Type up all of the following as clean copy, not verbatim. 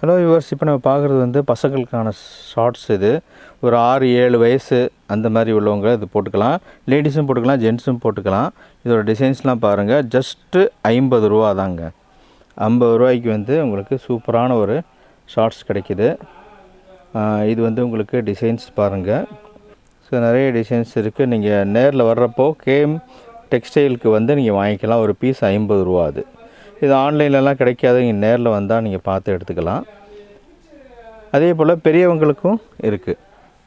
Hello viewers, இப்போ நம்ம பார்க்குறது வந்து பசங்களுக்கான ஷார்ட்ஸ். இது ஒரு 6-7 வயசு அந்த மாதிரி உள்ளவங்க இது போட்டுக்கலாம். லேடிஸும் போட்டுக்கலாம், ஜென்ஸும் போட்டுக்கலாம். இதோட டிசைன்ஸ்லாம் பாருங்கள். ஜஸ்ட்டு 50 ரூபா தாங்க. 50 ரூபாய்க்கு வந்து உங்களுக்கு சூப்பரான ஒரு ஷார்ட்ஸ் கிடைக்கிது. இது வந்து உங்களுக்கு டிசைன்ஸ் பாருங்கள். ஸோ நிறைய டிசைன்ஸ் இருக்குது. நீங்கள் நேரில் வர்றப்போ கேஎம் டெக்ஸ்டைலுக்கு வந்து நீங்கள் வாங்கிக்கலாம். ஒரு பீஸ் 50 ரூபா. அது இது ஆன்லைன்லலாம் கிடைக்காது. நீங்கள் நேரில் வந்தால் நீங்கள் பார்த்து எடுத்துக்கலாம். அதே போல் பெரியவங்களுக்கும் இருக்குது.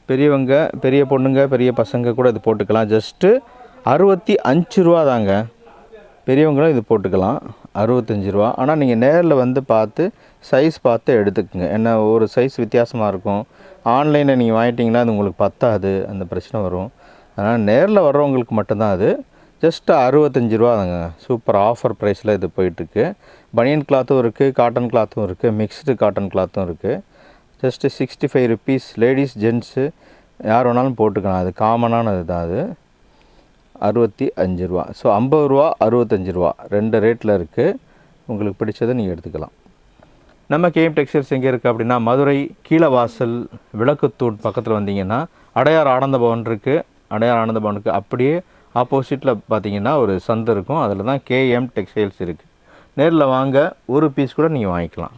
பெரியவங்க, பெரிய பொண்ணுங்க, பெரிய பசங்க கூட இது போட்டுக்கலாம். ஜஸ்ட்டு 65 ரூபா தாங்க. பெரியவங்களும் இது போட்டுக்கலாம், 65 ரூபா. ஆனால் நீங்கள் நேரில் வந்து பார்த்து சைஸ் பார்த்து எடுத்துக்கோங்க. ஏன்னா ஒரு சைஸ் வித்தியாசமாக இருக்கும். ஆன்லைனில் நீங்கள் வாங்கிட்டிங்கன்னா அது உங்களுக்கு பத்தாது, அந்த பிரச்சனை வரும். அதனால் நேரில் வர்றவங்களுக்கு மட்டும்தான் அது. ஜஸ்ட்டு 65 ரூபா தாங்க. சூப்பர் ஆஃபர் ப்ரைஸில் இது போயிட்டுருக்கு. பனியன் கிளாத்தும் இருக்குது, காட்டன் கிளாத்தும் இருக்குது, மிக்ஸ்டு காட்டன் கிளாத்தும் இருக்குது. Just 65 rupees. லேடிஸ் ஜென்ஸு யார் வேணாலும் போட்டுக்கலாம். அது காமனானது தான். அது 65 ரூபா. ஸோ 50 ரூபா, 65 ரூபா 2 ரேட்டில் இருக்குது. உங்களுக்கு பிடிச்சதை நீங்கள் எடுத்துக்கலாம். நம்ம கேஎம் டெக்ஸ்டைல்ஸ் எங்கே இருக்குது அப்படின்னா, மதுரை கீழவாசல் விளக்குத்தூண் பக்கத்தில் வந்தீங்கன்னா அடையார் ஆனந்த பவன் இருக்குது. அடையார் ஆனந்த பவனுக்கு அப்படியே ஆப்போசிட்டில் பார்த்தீங்கன்னா ஒரு சந்து இருக்கும். அதில் தான் கேஎம் டெக்ஸ்டைல்ஸ் இருக்குது. நேரில் வாங்க, ஒரு பீஸ் கூட நீங்கள் வாங்கிக்கலாம்.